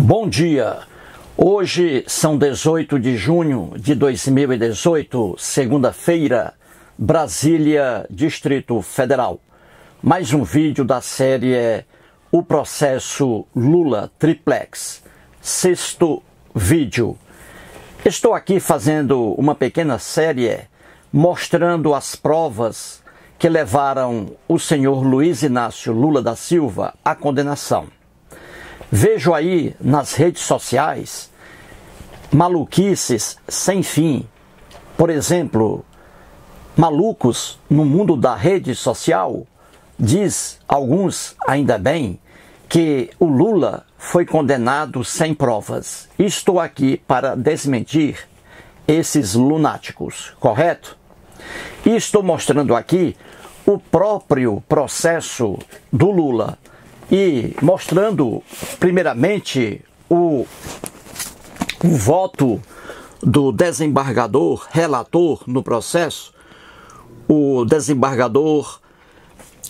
Bom dia! Hoje são 18 de junho de 2018, segunda-feira, Brasília, Distrito Federal. Mais um vídeo da série O Processo Lula Triplex. Sexto vídeo. Estou aqui fazendo uma pequena série mostrando as provas que levaram o senhor Luiz Inácio Lula da Silva à condenação. Vejo aí nas redes sociais maluquices sem fim. Por exemplo, malucos no mundo da rede social, diz alguns, ainda bem, que o Lula foi condenado sem provas. Estou aqui para desmentir esses lunáticos, correto? E estou mostrando aqui o próprio processo do Lula e mostrando, primeiramente, o voto do desembargador relator no processo, o desembargador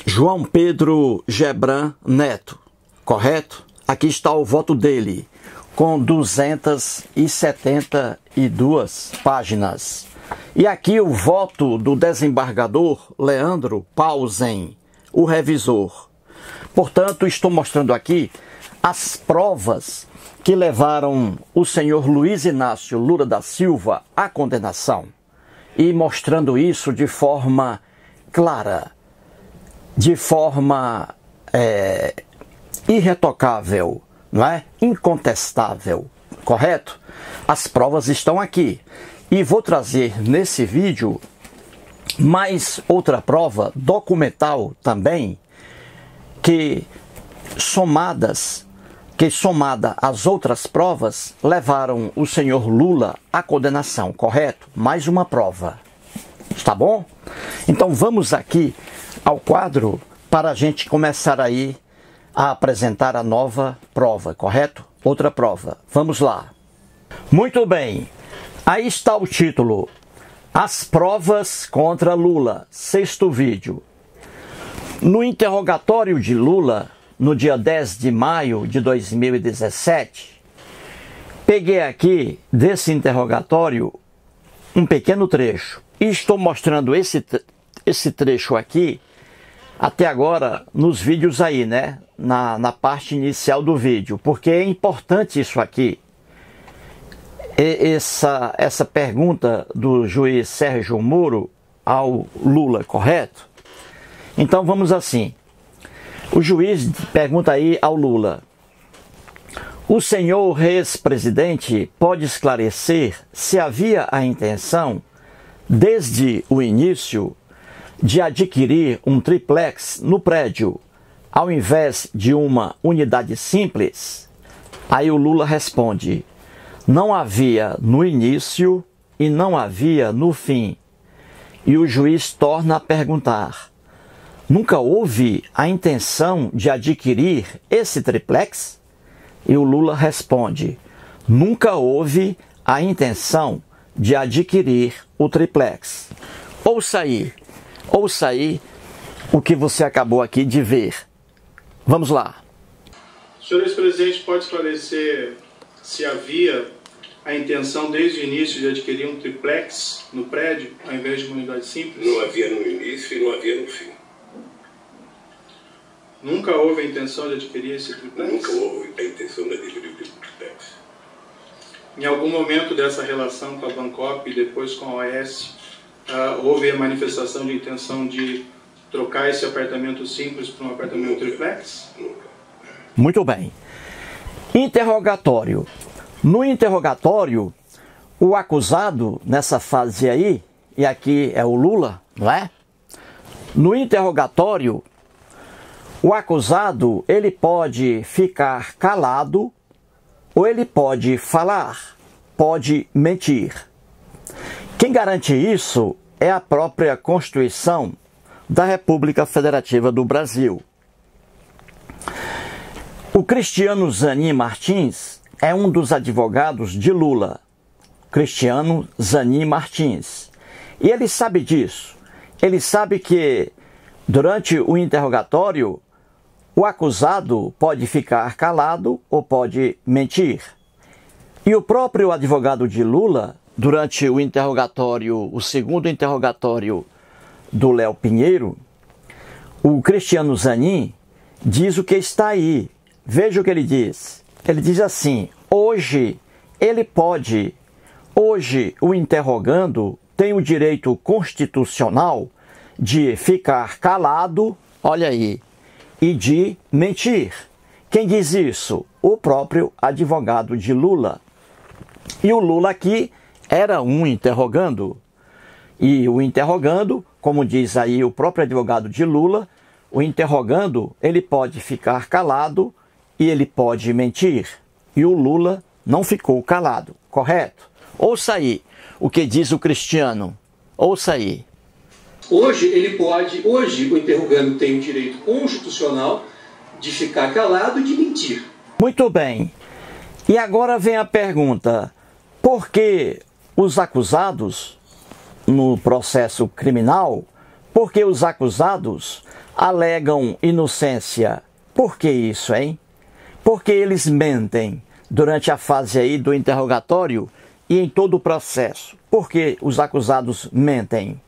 João Pedro Gebran Neto, correto? Aqui está o voto dele, com 272 páginas. E aqui o voto do desembargador Leandro Pausen, o revisor. Portanto, estou mostrando aqui as provas que levaram o senhor Luiz Inácio Lula da Silva à condenação. E mostrando isso de forma clara, de forma irretocável, não é? Incontestável, correto? As provas estão aqui. E vou trazer nesse vídeo mais outra prova documental também, que somada às outras provas, levaram o senhor Lula à condenação, correto? Mais uma prova, está bom? Então vamos aqui ao quadro para a gente começar aí a apresentar a nova prova, correto? Outra prova, vamos lá. Muito bem, aí está o título: As provas contra Lula, sexto vídeo. No interrogatório de Lula, no dia 10 de maio de 2017, peguei aqui desse interrogatório um pequeno trecho. E estou mostrando esse trecho aqui, até agora, nos vídeos aí, né? Na parte inicial do vídeo, porque é importante isso aqui. Essa pergunta do juiz Sérgio Moro ao Lula, correto? Então vamos assim. O juiz pergunta aí ao Lula: o senhor ex-presidente pode esclarecer se havia a intenção, desde o início, de adquirir um triplex no prédio, ao invés de uma unidade simples? Aí o Lula responde: não havia no início e não havia no fim. E o juiz torna a perguntar: nunca houve a intenção de adquirir esse triplex? E o Lula responde: nunca houve a intenção de adquirir o triplex. Ouça aí o que você acabou aqui de ver. Vamos lá. O senhor ex-presidente pode esclarecer se havia a intenção desde o início de adquirir um triplex no prédio, ao invés de uma unidade simples? Não havia no início e não havia no fim. Nunca houve a intenção de adquirir esse triplex? Nunca houve a intenção de adquirir o triplex. Em algum momento dessa relação com a Bancop e depois com a OAS, houve a manifestação de intenção de trocar esse apartamento simples para um apartamento triplex? Nunca. Muito bem. Interrogatório. No interrogatório, o acusado, nessa fase aí, e aqui é o Lula, não é? No interrogatório, o acusado, ele pode ficar calado ou ele pode falar, pode mentir. Quem garante isso é a própria Constituição da República Federativa do Brasil. O Cristiano Zanin Martins é um dos advogados de Lula. Cristiano Zanin Martins. E ele sabe disso. Ele sabe que, durante o interrogatório, o acusado pode ficar calado ou pode mentir. E o próprio advogado de Lula, durante o interrogatório, o segundo interrogatório do Léo Pinheiro, o Cristiano Zanin diz o que está aí. Veja o que ele diz. Ele diz assim: hoje o interrogando tem o direito constitucional de ficar calado, olha aí, e de mentir. Quem diz isso? O próprio advogado de Lula. E o Lula aqui era um interrogando. E o interrogando, como diz aí o próprio advogado de Lula, o interrogando, ele pode ficar calado e ele pode mentir. E o Lula não ficou calado, correto? Ouça aí o que diz o Cristiano. Ouça aí. Hoje o interrogando tem o direito constitucional de ficar calado e de mentir. Muito bem. E agora vem a pergunta: por que os acusados no processo criminal, por que os acusados alegam inocência? Por que isso, hein? Porque eles mentem durante a fase aí do interrogatório e em todo o processo. Por que os acusados mentem?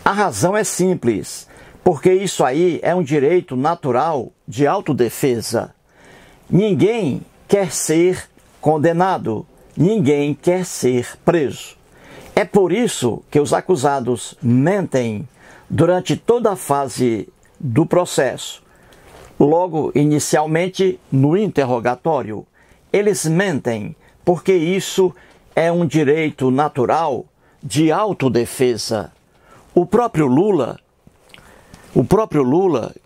A razão é simples, porque isso aí é um direito natural de autodefesa. Ninguém quer ser condenado, ninguém quer ser preso. É por isso que os acusados mentem durante toda a fase do processo. Logo, inicialmente, no interrogatório, eles mentem porque isso é um direito natural de autodefesa. O próprio Lula,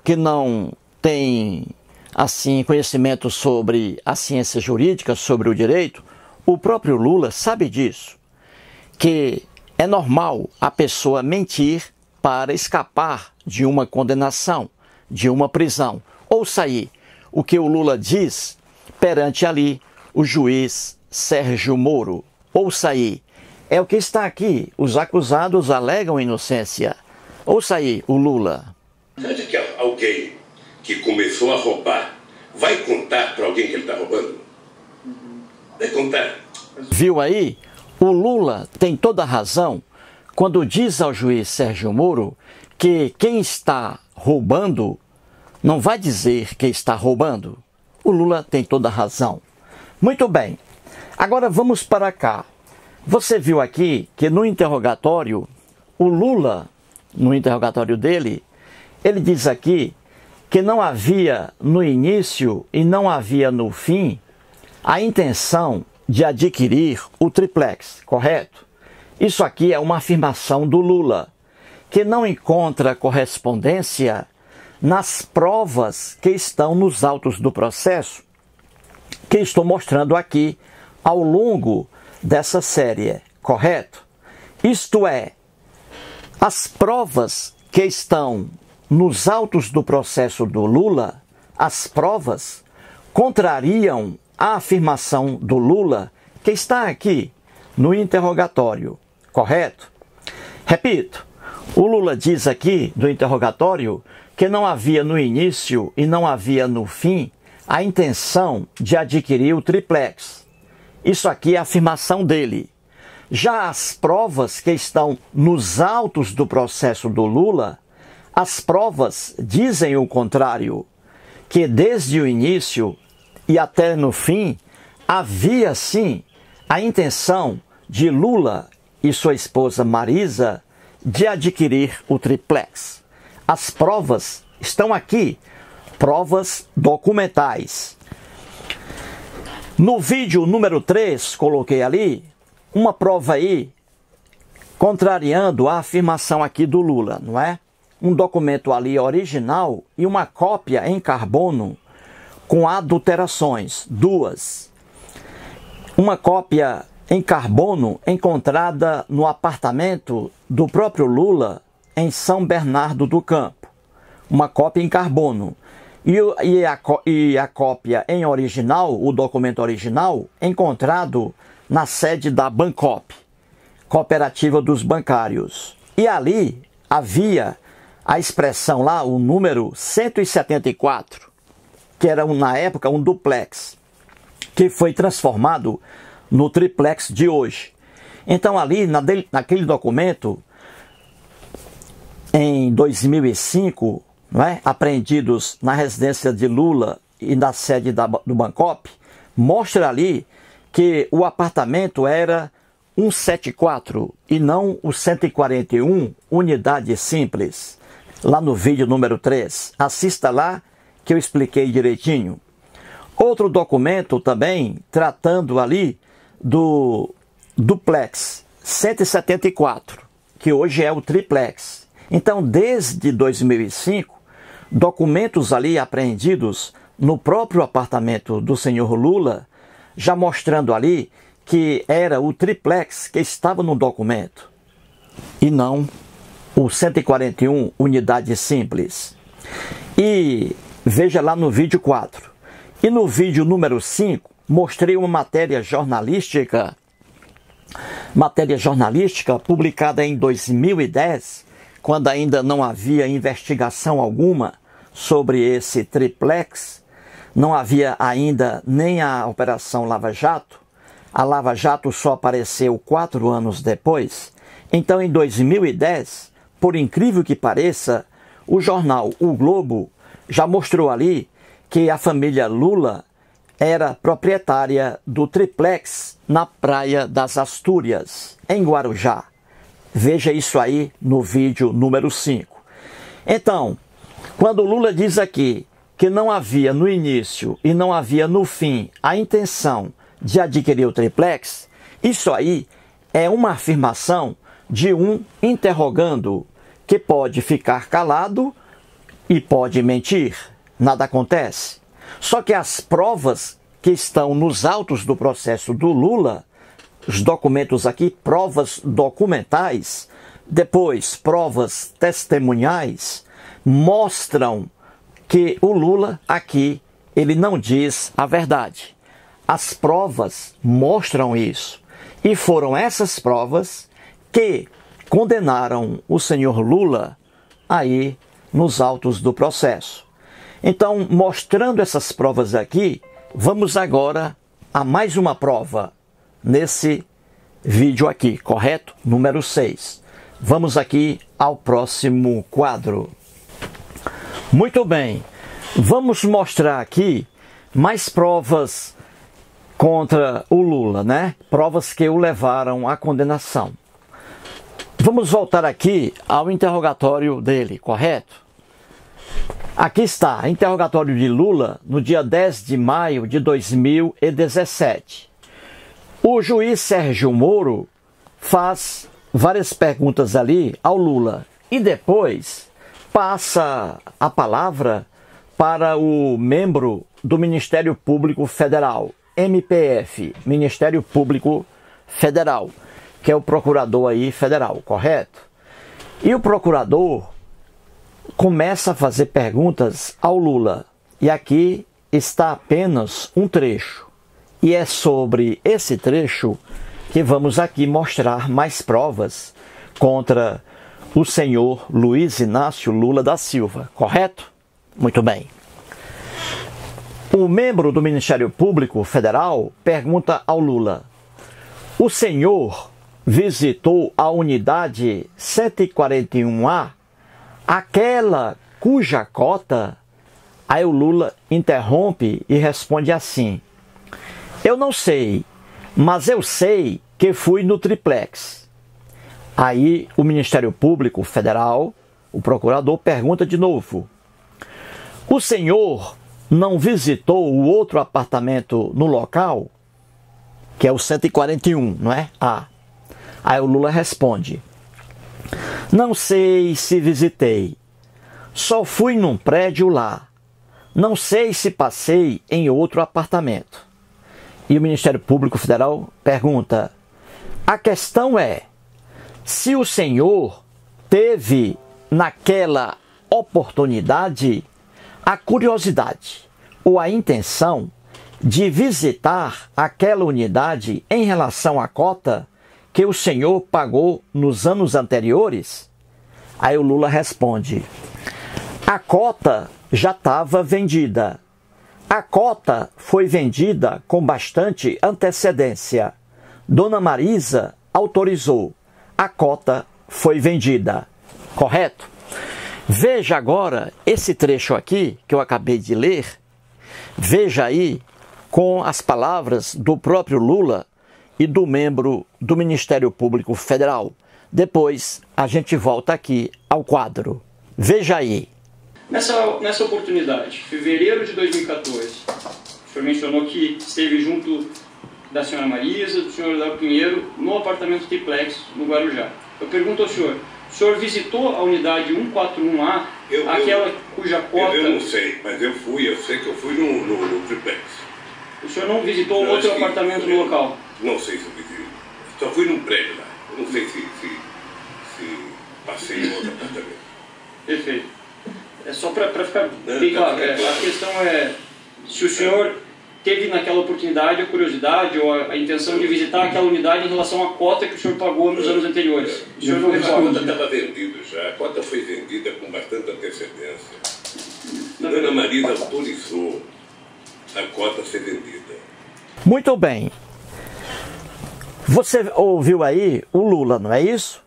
que não tem assim conhecimento sobre a ciência jurídica, sobre o direito, o próprio Lula sabe disso, que é normal a pessoa mentir para escapar de uma condenação, de uma prisão. Ouça aí o que o Lula diz perante ali o juiz Sérgio Moro. Ouça aí. É o que está aqui. Os acusados alegam inocência. Ouça aí o Lula. Você acha que alguém que começou a roubar vai contar para alguém que ele está roubando? Vai contar. Viu aí? O Lula tem toda a razão quando diz ao juiz Sérgio Moro que quem está roubando não vai dizer que está roubando. O Lula tem toda a razão. Muito bem. Agora vamos para cá. Você viu aqui que no interrogatório, o Lula, no interrogatório dele, ele diz aqui que não havia no início e não havia no fim a intenção de adquirir o triplex, correto? Isso aqui é uma afirmação do Lula, que não encontra correspondência nas provas que estão nos autos do processo, que estou mostrando aqui ao longo dessa série, correto? Isto é, as provas que estão nos autos do processo do Lula, as provas contrariam a afirmação do Lula que está aqui no interrogatório, correto? Repito, o Lula diz aqui do interrogatório que não havia no início e não havia no fim a intenção de adquirir o triplex. Isso aqui é a afirmação dele. Já as provas que estão nos autos do processo do Lula, as provas dizem o contrário, que desde o início e até no fim havia sim a intenção de Lula e sua esposa Marisa de adquirir o triplex. As provas estão aqui, provas documentais. No vídeo número 3, coloquei ali uma prova aí, contrariando a afirmação aqui do Lula, não é? Um documento ali original e uma cópia em carbono com adulterações, duas. Uma cópia em carbono encontrada no apartamento do próprio Lula em São Bernardo do Campo. Uma cópia em carbono. E a cópia em original, o documento original, encontrado na sede da Bancop, Cooperativa dos Bancários. E ali havia a expressão lá, o número 174, que era na época um duplex, que foi transformado no triplex de hoje. Então ali naquele documento, em 2005, não é, apreendidos na residência de Lula e na sede do Bancop, mostra ali que o apartamento era 174 e não o 141 unidade simples, lá no vídeo número 3. Assista lá que eu expliquei direitinho. Outro documento também tratando ali do duplex 174, que hoje é o triplex. Então, desde 2005, documentos ali apreendidos no próprio apartamento do senhor Lula, já mostrando ali que era o triplex que estava no documento e não o 141 unidade simples. E veja lá no vídeo 4. E no vídeo número 5, mostrei uma matéria jornalística publicada em 2010, quando ainda não havia investigação alguma sobre esse triplex, não havia ainda nem a Operação Lava Jato. A Lava Jato só apareceu 4 anos depois. Então, em 2010, por incrível que pareça, o jornal O Globo já mostrou ali que a família Lula era proprietária do triplex na Praia das Astúrias, em Guarujá. Veja isso aí no vídeo número 5. Então, quando Lula diz aqui que não havia no início e não havia no fim a intenção de adquirir o triplex, isso aí é uma afirmação de um interrogando, que pode ficar calado e pode mentir. Nada acontece. Só que as provas que estão nos autos do processo do Lula, os documentos aqui, provas documentais, depois provas testemunhais, mostram que o Lula aqui, ele não diz a verdade. As provas mostram isso. E foram essas provas que condenaram o senhor Lula aí nos autos do processo. Então, mostrando essas provas aqui, vamos agora a mais uma prova nesse vídeo aqui, correto? Número 6. Vamos aqui ao próximo quadro. Muito bem, vamos mostrar aqui mais provas contra o Lula, né? Provas que o levaram à condenação. Vamos voltar aqui ao interrogatório dele, correto? Aqui está, interrogatório de Lula no dia 10 de maio de 2017. O juiz Sérgio Moro faz várias perguntas ali ao Lula e depois passa a palavra para o membro do Ministério Público Federal, MPF, Ministério Público Federal, que é o procurador aí federal, correto? E o procurador começa a fazer perguntas ao Lula. E aqui está apenas um trecho. E é sobre esse trecho que vamos aqui mostrar mais provas contra o senhor Luiz Inácio Lula da Silva, correto? Muito bem. O membro do Ministério Público Federal pergunta ao Lula: o senhor visitou a unidade 141A, aquela cuja cota? Aí o Lula interrompe e responde assim: eu não sei, mas eu sei que fui no triplex. Aí o Ministério Público Federal, o procurador, pergunta de novo: o senhor não visitou o outro apartamento no local? Que é o 141, não é? Aí o Lula responde: não sei se visitei, só fui num prédio lá, não sei se passei em outro apartamento. E o Ministério Público Federal pergunta: a questão é, se o senhor teve naquela oportunidade a curiosidade ou a intenção de visitar aquela unidade em relação à cota que o senhor pagou nos anos anteriores? Aí o Lula responde: a cota já estava vendida. A cota foi vendida com bastante antecedência. Dona Marisa autorizou. A cota foi vendida. Correto? Veja agora esse trecho aqui que eu acabei de ler. Veja aí com as palavras do próprio Lula e do membro do Ministério Público Federal. Depois a gente volta aqui ao quadro. Veja aí. Nessa oportunidade, fevereiro de 2014, o senhor mencionou que esteve junto da senhora Marisa, do senhor Léo Pinheiro, no apartamento triplex no Guarujá. Eu pergunto ao senhor, o senhor visitou a unidade 141A, aquela cuja cota... Eu não sei, mas eu sei que eu fui no triplex. O senhor não visitou outro apartamento no local? Não sei se eu visitei. Só fui num prédio lá. Eu não sei se passei em outro apartamento. Perfeito. É só para ficar bem claro, a questão é se o senhor teve naquela oportunidade a curiosidade ou a intenção de visitar aquela unidade em relação à cota que o senhor pagou nos anos anteriores. O senhor não responde. A cota estava vendida já, a cota foi vendida com bastante antecedência. Dona Marisa autorizou a cota ser vendida. Muito bem. Você ouviu aí o Lula, não é isso?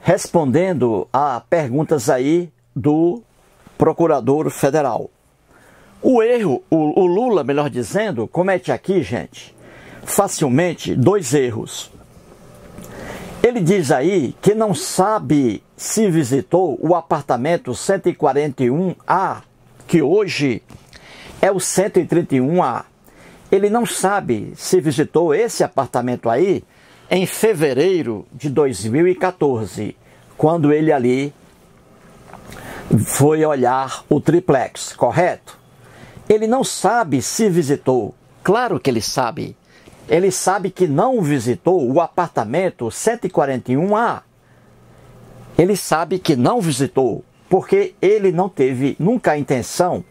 Respondendo a perguntas aí do procurador federal. O Lula, melhor dizendo, comete aqui, gente, facilmente 2 erros. Ele diz aí que não sabe se visitou o apartamento 141A, que hoje é o 131A. Ele não sabe se visitou esse apartamento aí em fevereiro de 2014, quando ele ali foi olhar o triplex, correto? Ele não sabe se visitou. Claro que ele sabe. Ele sabe que não visitou o apartamento 141A. Ele sabe que não visitou, porque ele não teve nunca a intenção,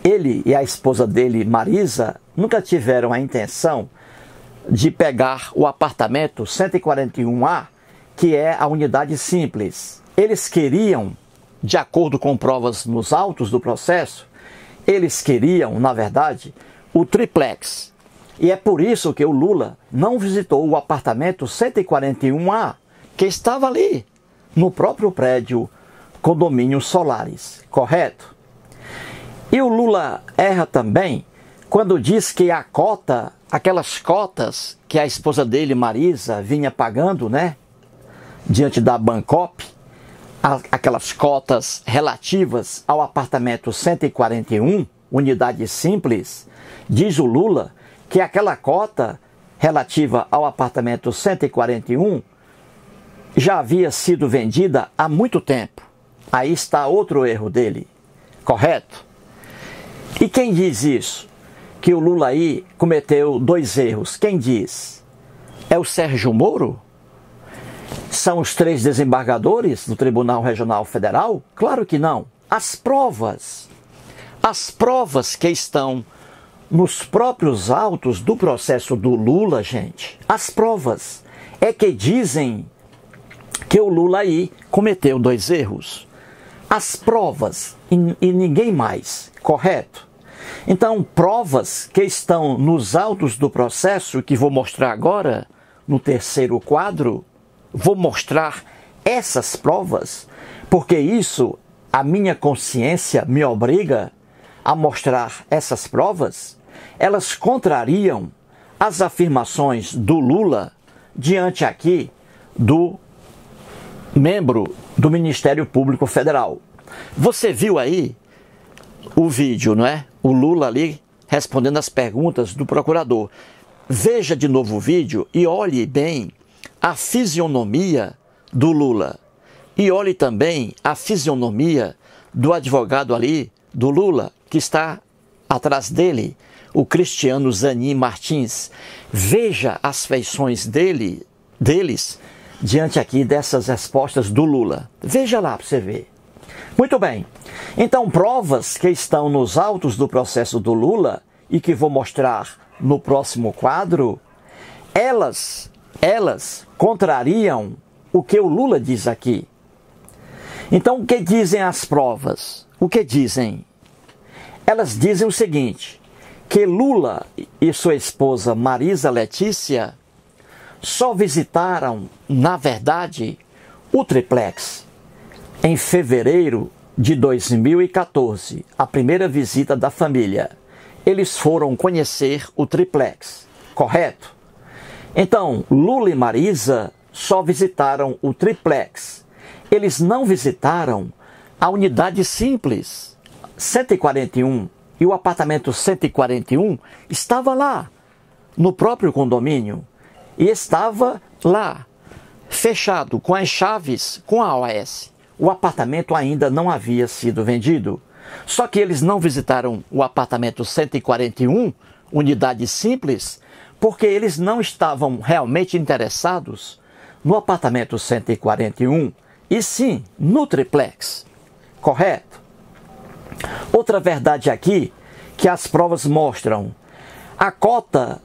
ele e a esposa dele, Marisa, nunca tiveram a intenção de pegar o apartamento 141A, que é a unidade simples. Eles queriam, de acordo com provas nos autos do processo, eles queriam, na verdade, o triplex. E é por isso que o Lula não visitou o apartamento 141A, que estava ali, no próprio prédio Condomínio Solares, correto? E o Lula erra também quando diz que a cota, aquelas cotas que a esposa dele, Marisa, vinha pagando, né, diante da Bancop, aquelas cotas relativas ao apartamento 141, unidade simples, diz o Lula que aquela cota relativa ao apartamento 141 já havia sido vendida há muito tempo. Aí está outro erro dele, correto? E quem diz isso? Que o Lula aí cometeu 2 erros. Quem diz? É o Sérgio Moro? São os 3 desembargadores do Tribunal Regional Federal? Claro que não. As provas que estão nos próprios autos do processo do Lula, gente, as provas é que dizem que o Lula aí cometeu 2 erros. As provas e ninguém mais, correto? Então, provas que estão nos autos do processo, que vou mostrar agora no terceiro quadro, vou mostrar essas provas, porque isso, a minha consciência me obriga a mostrar essas provas. Elas contrariam as afirmações do Lula diante aqui do membro do Ministério Público Federal. Você viu aí o vídeo, não é? O Lula ali respondendo as perguntas do procurador. Veja de novo o vídeo e olhe bem a fisionomia do Lula. E olhe também a fisionomia do advogado ali, do Lula, que está atrás dele, o Cristiano Zanin Martins. Veja as feições deles diante aqui dessas respostas do Lula. Veja lá para você ver. Muito bem. Então, provas que estão nos autos do processo do Lula e que vou mostrar no próximo quadro, elas contrariam o que o Lula diz aqui. Então, o que dizem as provas? O que dizem? Elas dizem o seguinte, que Lula e sua esposa Marisa Letícia só visitaram, na verdade, o triplex em fevereiro de 2014, a primeira visita da família. Eles foram conhecer o triplex, correto? Então, Lula e Marisa só visitaram o triplex. Eles não visitaram a unidade simples 141, e o apartamento 141 estava lá, no próprio condomínio, e estava lá, fechado, com as chaves, com a OAS. O apartamento ainda não havia sido vendido. Só que eles não visitaram o apartamento 141, unidade simples, porque eles não estavam realmente interessados no apartamento 141, e sim no triplex, correto? Outra verdade aqui, que as provas mostram, a cota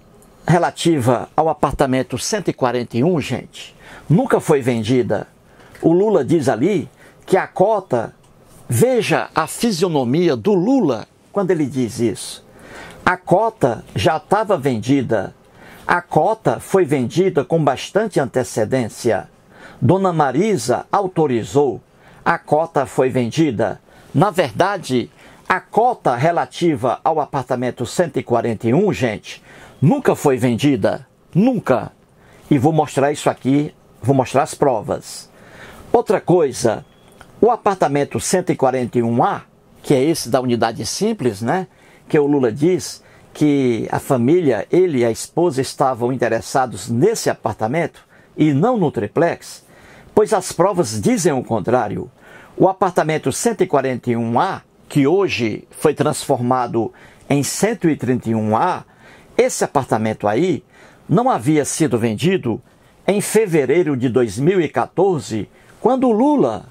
relativa ao apartamento 141, gente, nunca foi vendida. O Lula diz ali que a cota, veja a fisionomia do Lula quando ele diz isso. A cota já estava vendida. A cota foi vendida com bastante antecedência. Dona Marisa autorizou. A cota foi vendida. Na verdade, a cota relativa ao apartamento 141, gente, nunca foi vendida. Nunca. E vou mostrar isso aqui, vou mostrar as provas. Outra coisa, o apartamento 141A, que é esse da unidade simples, né? Que o Lula diz que a família, ele e a esposa estavam interessados nesse apartamento e não no triplex, pois as provas dizem o contrário. O apartamento 141A, que hoje foi transformado em 131A, esse apartamento aí não havia sido vendido em fevereiro de 2014, quando o Lula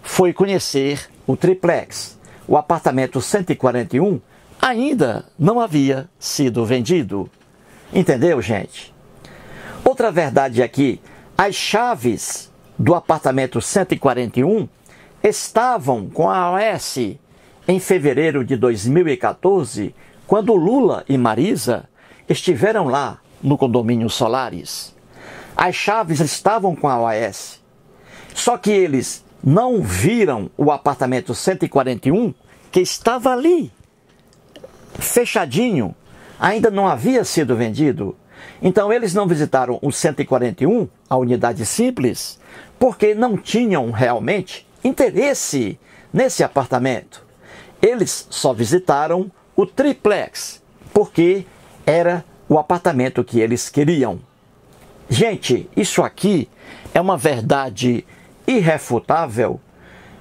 foi conhecer o triplex. O apartamento 141 ainda não havia sido vendido. Entendeu, gente? Outra verdade aqui, as chaves do apartamento 141 estavam com a OAS em fevereiro de 2014, quando Lula e Marisa estiveram lá no condomínio Solaris. As chaves estavam com a OAS. Só que eles não viram o apartamento 141, que estava ali, fechadinho, ainda não havia sido vendido. Então eles não visitaram o 141, a unidade simples, porque não tinham realmente interesse nesse apartamento. Eles só visitaram o triplex, porque era o apartamento que eles queriam. Gente, isso aqui é uma verdade irrefutável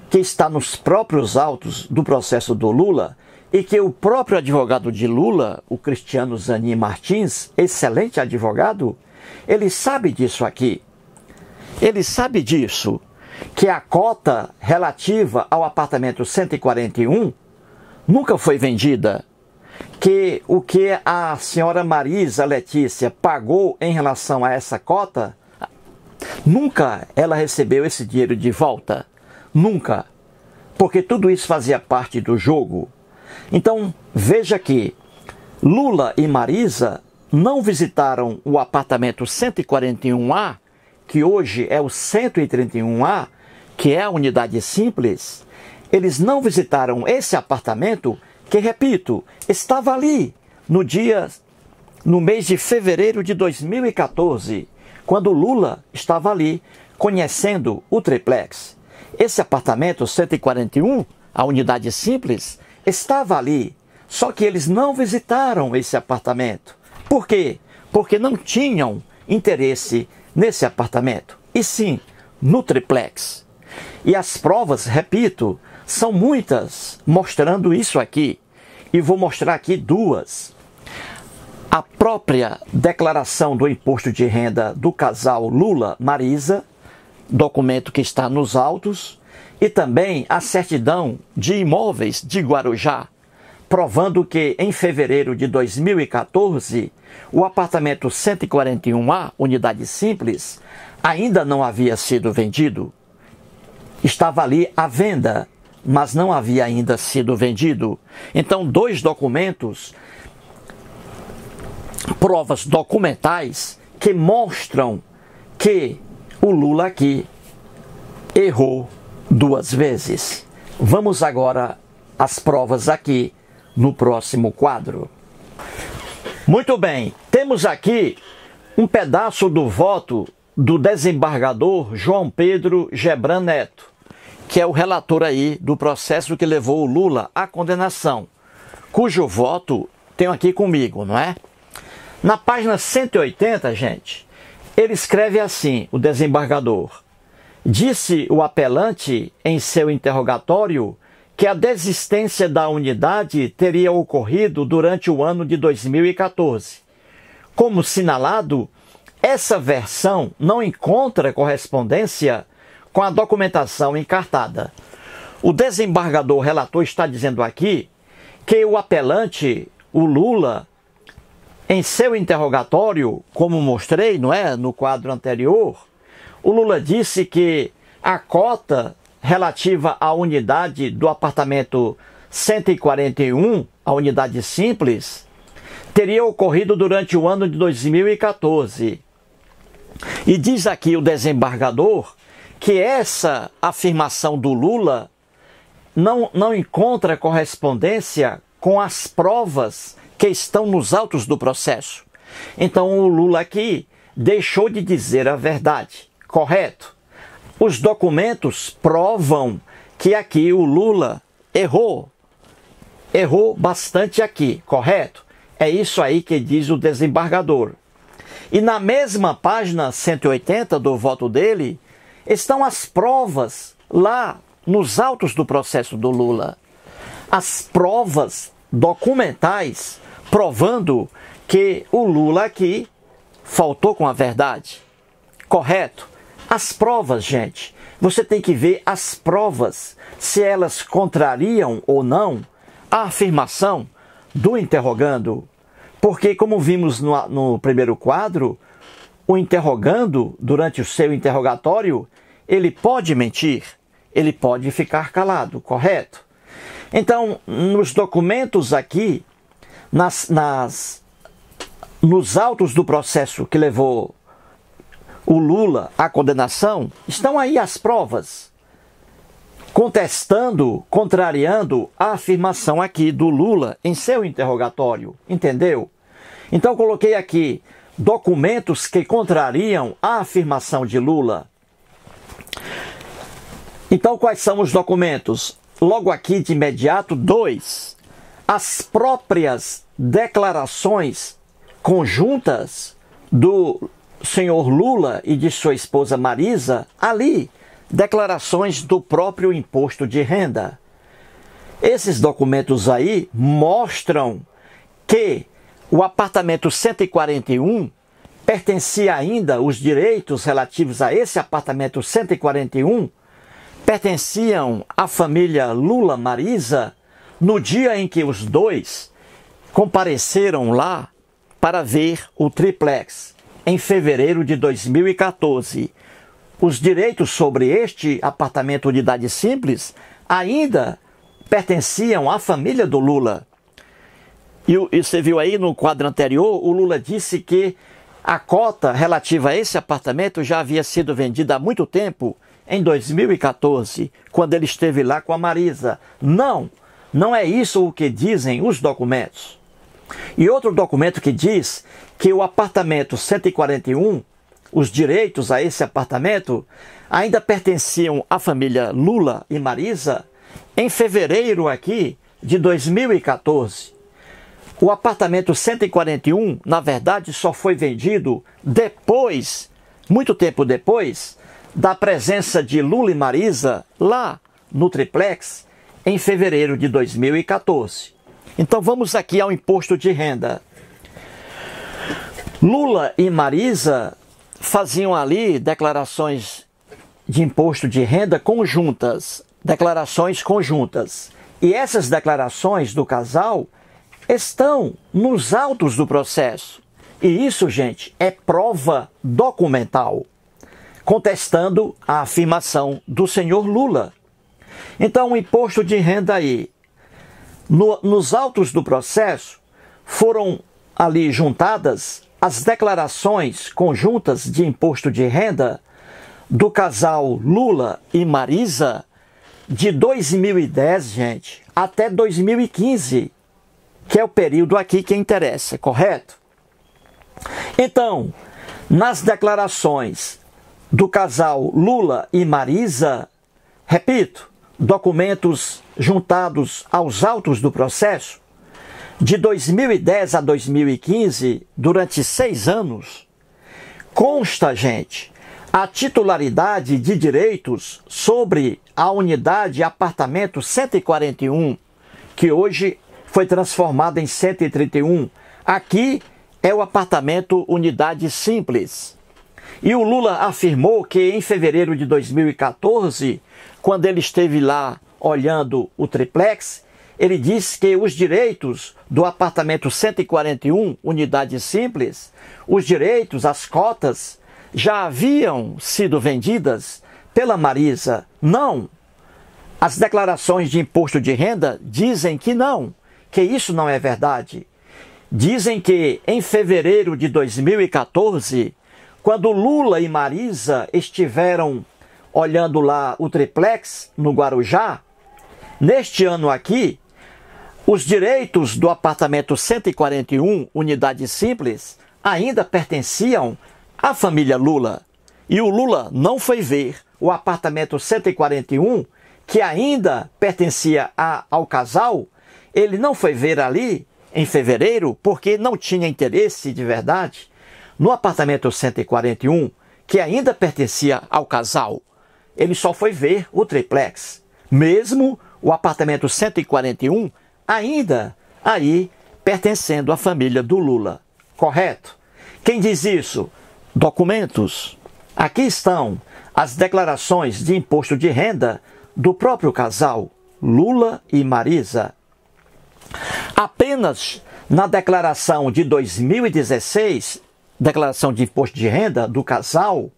que está nos próprios autos do processo do Lula e que o próprio advogado de Lula, o Cristiano Zanin Martins, excelente advogado, ele sabe disso aqui. Ele sabe disso, que a cota relativa ao apartamento 141 nunca foi vendida, que o que a senhora Marisa Letícia pagou em relação a essa cota, nunca ela recebeu esse dinheiro de volta. Nunca. Porque tudo isso fazia parte do jogo. Então, veja que Lula e Marisa não visitaram o apartamento 141A, que hoje é o 131A, que é a unidade simples. Eles não visitaram esse apartamento que, repito, estava ali no mês de fevereiro de 2014, quando Lula estava ali conhecendo o triplex. Esse apartamento 141, a unidade simples, estava ali, só que eles não visitaram esse apartamento. Por quê? Porque não tinham interesse nesse apartamento, e sim no triplex. E as provas, repito, são muitas mostrando isso aqui, e vou mostrar aqui duas. A própria declaração do imposto de renda do casal Lula-Marisa, documento que está nos autos, e também a certidão de imóveis de Guarujá, provando que em fevereiro de 2014, o apartamento 141A, unidade simples, ainda não havia sido vendido. Estava ali à venda, mas não havia ainda sido vendido. Então, dois documentos provas documentais que mostram que o Lula aqui errou 2 vezes. Vamos agora às provas aqui no próximo quadro. Muito bem, temos aqui um pedaço do voto do desembargador João Pedro Gebran Neto, que é o relator aí do processo que levou o Lula à condenação, cujo voto tenho aqui comigo, não é? Na página 180, gente, ele escreve assim, o desembargador: disse o apelante em seu interrogatório que a desistência da unidade teria ocorrido durante o ano de 2014. Como sinalado, essa versão não encontra correspondência com a documentação encartada. O desembargador relator está dizendo aqui que o apelante, o Lula, em seu interrogatório, como mostrei, não é, no quadro anterior, o Lula disse que a cota relativa à unidade do apartamento 141, a unidade simples, teria ocorrido durante o ano de 2014. E diz aqui o desembargador que essa afirmação do Lula não encontra correspondência com as provas que estão nos autos do processo. Então o Lula aqui deixou de dizer a verdade, correto? Os documentos provam que aqui o Lula errou bastante aqui, correto? É isso aí que diz o desembargador. E na mesma página 180 do voto dele, estão as provas lá nos autos do processo do Lula. As provas documentais provando que o Lula aqui faltou com a verdade, correto? As provas, gente, você tem que ver as provas, se elas contrariam ou não a afirmação do interrogando. Porque, como vimos no primeiro quadro, o interrogando, durante o seu interrogatório, ele pode mentir, ele pode ficar calado, correto? Então, nos documentos aqui, nos autos do processo que levou o Lula à condenação, estão aí as provas, contestando, contrariando a afirmação aqui do Lula em seu interrogatório, entendeu? Então coloquei aqui documentos que contrariam a afirmação de Lula. Então quais são os documentos? Logo aqui de imediato, 2. As próprias declarações conjuntas do senhor Lula e de sua esposa Marisa, ali, declarações do próprio imposto de renda. Esses documentos aí mostram que o apartamento 141 pertencia ainda, os direitos relativos a esse apartamento 141 pertenciam à família Lula Marisa no dia em que os dois compareceram lá para ver o triplex, em fevereiro de 2014. Os direitos sobre este apartamento unidade simples ainda pertenciam à família do Lula. E você viu aí no quadro anterior, o Lula disse que a cota relativa a esse apartamento já havia sido vendida há muito tempo, em 2014, quando ele esteve lá com a Marisa. Não é isso o que dizem os documentos. E outro documento que diz que o apartamento 141, os direitos a esse apartamento, ainda pertenciam à família Lula e Marisa em fevereiro aqui de 2014. O apartamento 141, na verdade, só foi vendido depois, muito tempo depois, da presença de Lula e Marisa lá no triplex em fevereiro de 2014. Então vamos aqui ao imposto de renda. Lula e Marisa faziam ali declarações de imposto de renda conjuntas, declarações conjuntas. E essas declarações do casal estão nos autos do processo. E isso, gente, é prova documental, contestando a afirmação do senhor Lula. Então, o imposto de renda aí, nos autos do processo, foram ali juntadas as declarações conjuntas de imposto de renda do casal Lula e Marisa de 2010, gente, até 2015, que é o período aqui que interessa, correto? Então, nas declarações do casal Lula e Marisa, repito, documentos juntados aos autos do processo, de 2010 a 2015, durante 6 anos, consta, gente, a titularidade de direitos sobre a unidade apartamento 141, que hoje foi transformada em 131. Aqui é o apartamento unidade simples. E o Lula afirmou que em fevereiro de 2014, quando ele esteve lá olhando o triplex, ele disse que os direitos do apartamento 141, unidade simples, os direitos, as cotas, já haviam sido vendidas pela Marisa. Não. As declarações de imposto de renda dizem que não, que isso não é verdade. Dizem que em fevereiro de 2014, quando Lula e Marisa estiveram olhando lá o triplex no Guarujá, neste ano aqui, os direitos do apartamento 141, unidade simples, ainda pertenciam à família Lula. E o Lula não foi ver o apartamento 141, que ainda pertencia ao casal, ele não foi ver ali em fevereiro porque não tinha interesse de verdade no apartamento 141, que ainda pertencia ao casal. Ele só foi ver o triplex, mesmo o apartamento 141 ainda aí pertencendo à família do Lula. Correto? Quem diz isso? Documentos. Aqui estão as declarações de imposto de renda do próprio casal Lula e Marisa. Apenas na declaração de 2016, declaração de imposto de renda do casal,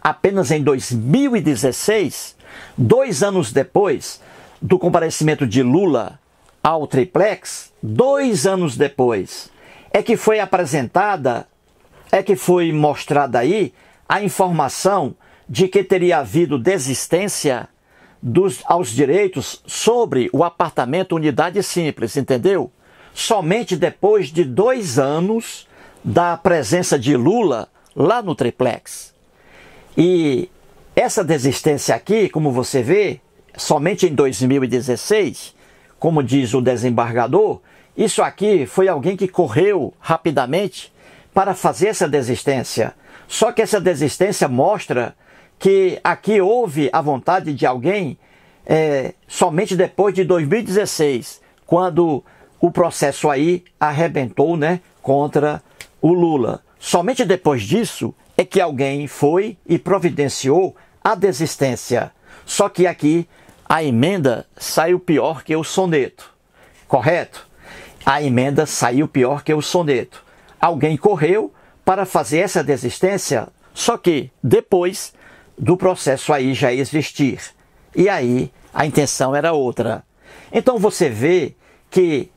apenas em 2016, 2 anos depois do comparecimento de Lula ao triplex, 2 anos depois, é que foi apresentada, é que foi mostrada aí a informação de que teria havido desistência aos direitos sobre o apartamento unidade simples, entendeu? Somente depois de 2 anos da presença de Lula lá no triplex. E essa desistência aqui, como você vê, somente em 2016, como diz o desembargador, isso aqui foi alguém que correu rapidamente para fazer essa desistência. Só que essa desistência mostra que aqui houve a vontade de alguém somente depois de 2016, quando o processo aí arrebentou, né, contra o Lula. Somente depois disso é que alguém foi e providenciou a desistência. Só que aqui a emenda saiu pior que o soneto. Correto? A emenda saiu pior que o soneto. Alguém correu para fazer essa desistência, só que depois do processo aí já existir. E aí a intenção era outra. Então você vê que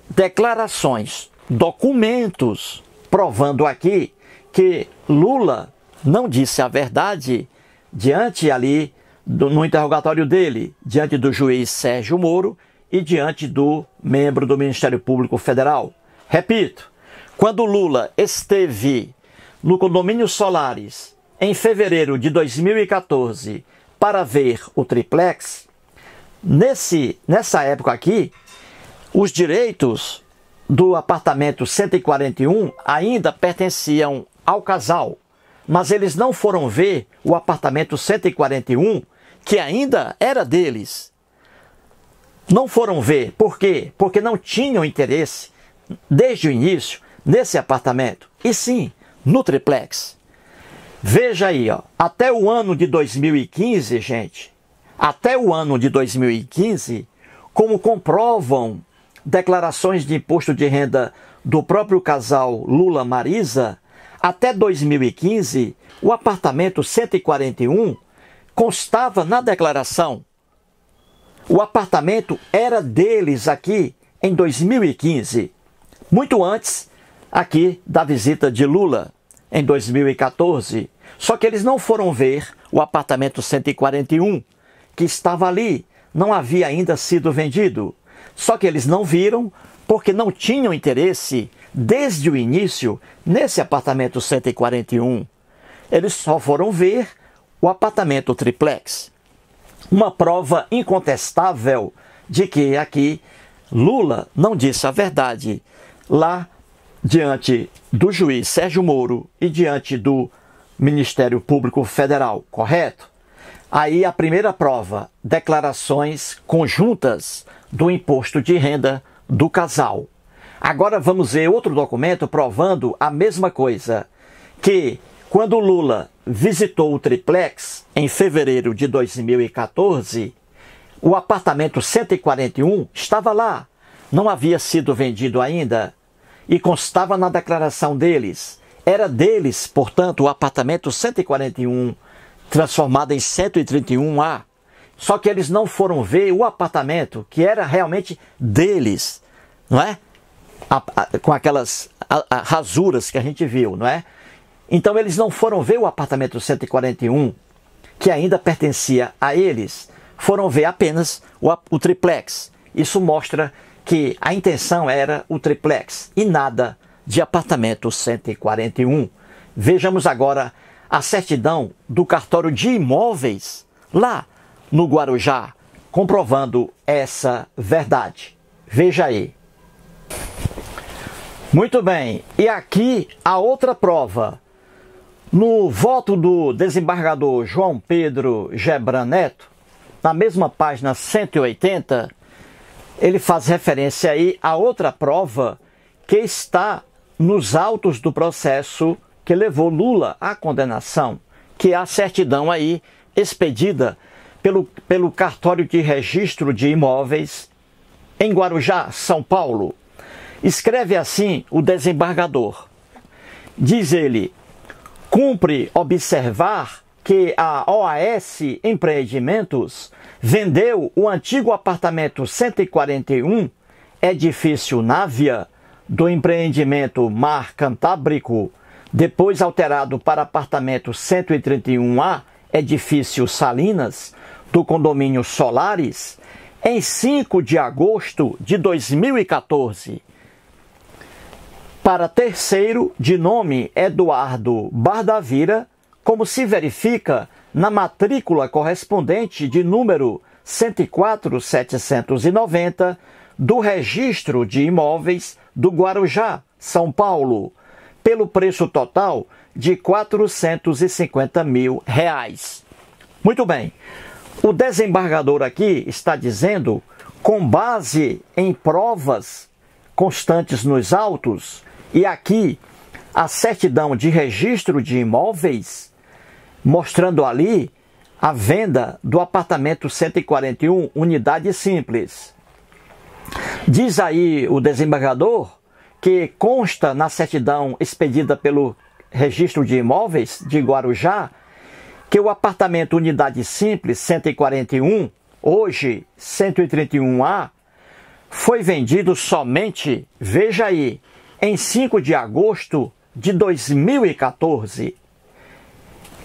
declarações, documentos provando aqui que Lula não disse a verdade diante ali no interrogatório dele, diante do juiz Sérgio Moro e diante do membro do Ministério Público Federal. Repito, quando Lula esteve no condomínio Solaris em fevereiro de 2014 para ver o triplex, nessa época aqui, os direitos do apartamento 141 ainda pertenciam ao casal, mas eles não foram ver o apartamento 141, que ainda era deles. Não foram ver. Por quê? Porque não tinham interesse, desde o início, nesse apartamento, e sim no triplex. Veja aí, ó, até o ano de 2015, gente, até o ano de 2015, como comprovam declarações de imposto de renda do próprio casal Lula-Marisa, até 2015, o apartamento 141 constava na declaração. O apartamento era deles aqui em 2015, muito antes aqui da visita de Lula em 2014. Só que eles não foram ver o apartamento 141, que estava ali, não havia ainda sido vendido. Só que eles não viram porque não tinham interesse desde o início nesse apartamento 141. Eles só foram ver o apartamento triplex. Uma prova incontestável de que aqui Lula não disse a verdade. Lá, diante do juiz Sérgio Moro e diante do Ministério Público Federal, correto? Aí a primeira prova, declarações conjuntas do imposto de renda do casal. Agora vamos ver outro documento provando a mesma coisa, que quando Lula visitou o triplex em fevereiro de 2014, o apartamento 141 estava lá, não havia sido vendido ainda e constava na declaração deles. Era deles, portanto, o apartamento 141 transformado em 131A. Só que eles não foram ver o apartamento que era realmente deles, não é? Com aquelas rasuras que a gente viu, não é? Então eles não foram ver o apartamento 141, que ainda pertencia a eles. Foram ver apenas o triplex. Isso mostra que a intenção era o triplex e nada de apartamento 141. Vejamos agora a certidão do cartório de imóveis lá no Guarujá, comprovando essa verdade. Veja aí. Muito bem, e aqui a outra prova. No voto do desembargador João Pedro Gebran Neto, na mesma página 180, ele faz referência aí a outra prova que está nos autos do processo que levou Lula à condenação, que é a certidão aí expedida pelo cartório de registro de imóveis em Guarujá, São Paulo. Escreve assim o desembargador. Diz ele: cumpre observar que a OAS Empreendimentos vendeu o antigo apartamento 141, edifício Návia, do empreendimento Mar Cantábrico, depois alterado para apartamento 131A, edifício Salinas, do condomínio Solares, em 5 de agosto de 2014. Para terceiro, de nome Eduardo Bardavira, como se verifica na matrícula correspondente de número 104.790 do Registro de Imóveis do Guarujá, São Paulo, pelo preço total de R$ 450 mil. Muito bem, o desembargador aqui está dizendo, com base em provas constantes nos autos, e aqui a certidão de registro de imóveis, mostrando ali a venda do apartamento 141, unidade simples. Diz aí o desembargador que consta na certidão expedida pelo registro de imóveis de Guarujá que o apartamento unidade simples 141, hoje 131A, foi vendido somente, veja aí, em 5 de agosto de 2014,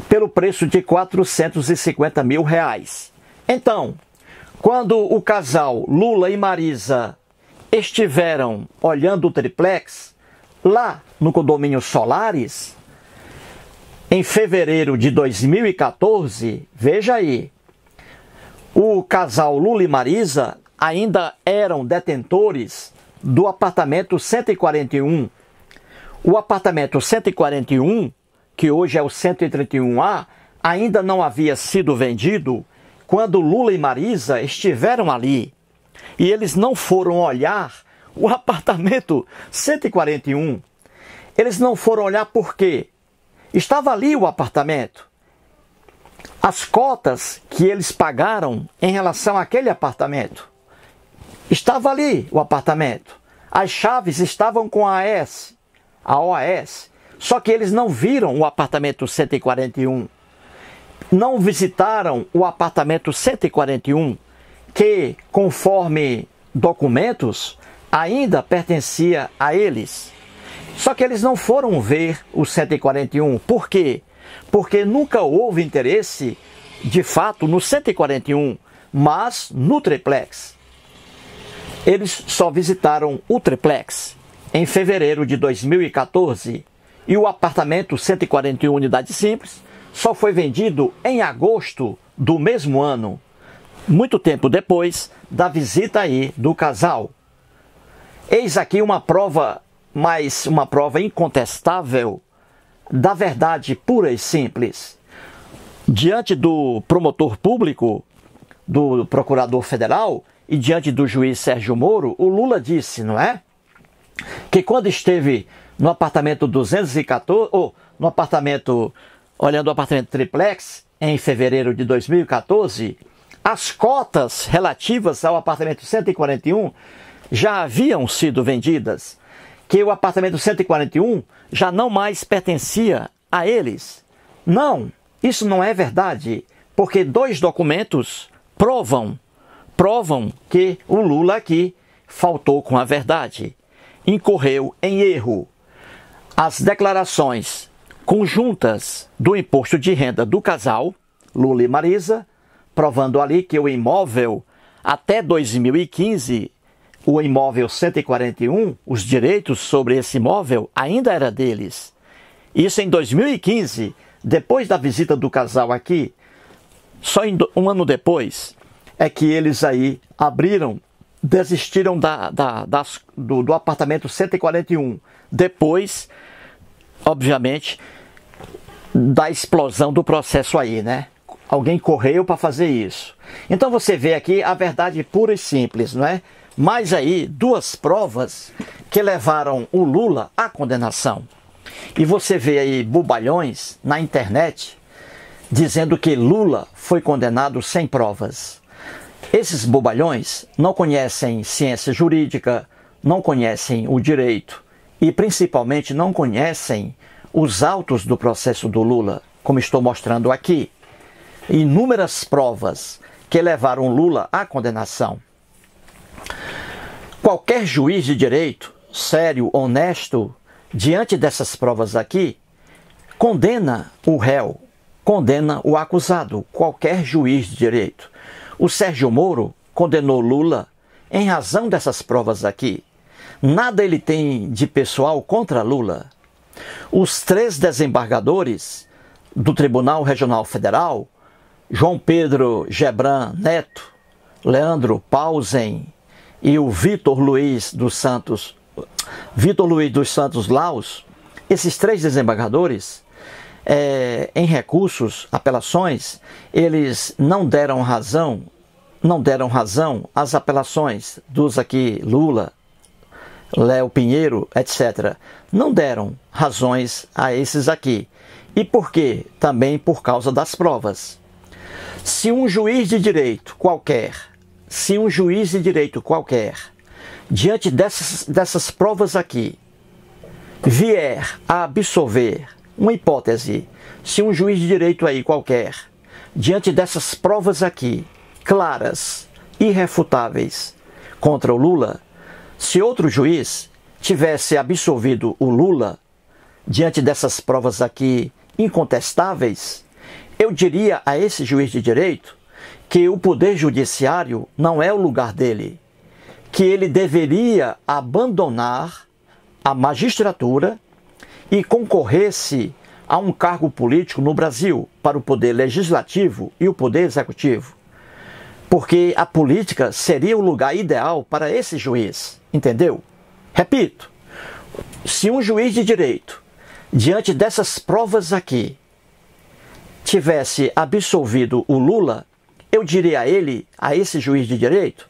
pelo preço de R$ 450 mil. Então, quando o casal Lula e Marisa estiveram olhando o triplex, lá no condomínio Solares, em fevereiro de 2014, veja aí, o casal Lula e Marisa ainda eram detentores do apartamento 141. O apartamento 141, que hoje é o 131A, ainda não havia sido vendido quando Lula e Marisa estiveram ali. E eles não foram olhar o apartamento 141. Eles não foram olhar por quê? Estava ali o apartamento. As cotas que eles pagaram em relação àquele apartamento. Estava ali o apartamento. As chaves estavam com a OAS. Só que eles não viram o apartamento 141. Não visitaram o apartamento 141, que, conforme documentos, ainda pertencia a eles. Só que eles não foram ver o 141. Por quê? Porque nunca houve interesse, de fato, no 141, mas no triplex. Eles só visitaram o triplex em fevereiro de 2014 e o apartamento 141 unidades simples só foi vendido em agosto do mesmo ano, muito tempo depois da visita aí do casal. Eis aqui uma prova, mas uma prova incontestável da verdade pura e simples. Diante do promotor público, do procurador federal e diante do juiz Sérgio Moro, o Lula disse, não é? Que quando esteve no apartamento 214, ou no apartamento, olhando o apartamento triplex, em fevereiro de 2014, as cotas relativas ao apartamento 141 já haviam sido vendidas, que o apartamento 141 já não mais pertencia a eles. Não, isso não é verdade, porque dois documentos provam que o Lula aqui faltou com a verdade, incorreu em erro. As declarações conjuntas do imposto de renda do casal, Lula e Marisa, provando ali que o imóvel, até 2015, o imóvel 141, os direitos sobre esse imóvel ainda era deles. Isso em 2015, depois da visita do casal aqui, só um ano depois, é que eles aí desistiram do apartamento 141. Depois, obviamente, da explosão do processo aí, né? Alguém correu para fazer isso. Então você vê aqui a verdade pura e simples, não é? Mas aí, duas provas que levaram o Lula à condenação. E você vê aí bobalhões na internet dizendo que Lula foi condenado sem provas. Esses bobalhões não conhecem ciência jurídica, não conhecem o direito e principalmente não conhecem os autos do processo do Lula, como estou mostrando aqui. Inúmeras provas que levaram Lula à condenação. Qualquer juiz de direito, sério, honesto, diante dessas provas aqui, condena o réu, condena o acusado, qualquer juiz de direito. O Sérgio Moro condenou Lula em razão dessas provas aqui. Nada ele tem de pessoal contra Lula. Os três desembargadores do Tribunal Regional Federal, João Pedro Gebran Neto, Leandro Pausen e o Vitor Luiz dos Santos Laus, esses três desembargadores, em recursos, apelações, eles não deram razão às apelações dos aqui Lula, Léo Pinheiro, etc. Não deram razões a esses aqui. E por quê? Também por causa das provas. Se um juiz de direito qualquer, diante dessas provas aqui, vier a absolver, uma hipótese, se um juiz de direito aí qualquer, diante dessas provas aqui, claras, irrefutáveis, contra o Lula, se outro juiz tivesse absolvido o Lula, diante dessas provas aqui incontestáveis, eu diria a esse juiz de direito que o poder judiciário não é o lugar dele, que ele deveria abandonar a magistratura e concorresse a um cargo político no Brasil para o poder legislativo e o poder executivo. Porque a política seria o lugar ideal para esse juiz, entendeu? Repito, se um juiz de direito, diante dessas provas aqui, tivesse absolvido o Lula, eu diria a ele, a esse juiz de direito,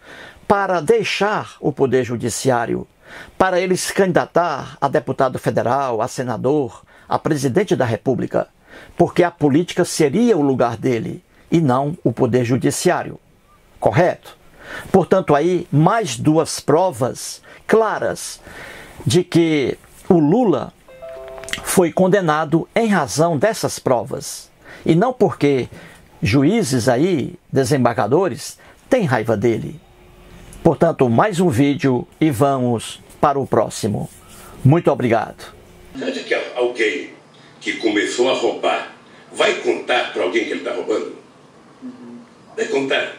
para deixar o poder judiciário, para ele se candidatar a deputado federal, a senador, a presidente da República, porque a política seria o lugar dele e não o poder judiciário. Correto? Portanto, aí mais duas provas claras de que o Lula foi condenado em razão dessas provas. E não porque juízes aí, desembargadores, têm raiva dele. Portanto, mais um vídeo e vamos para o próximo. Muito obrigado. Você acha que alguém que começou a roubar vai contar para alguém que ele está roubando? Vai contar.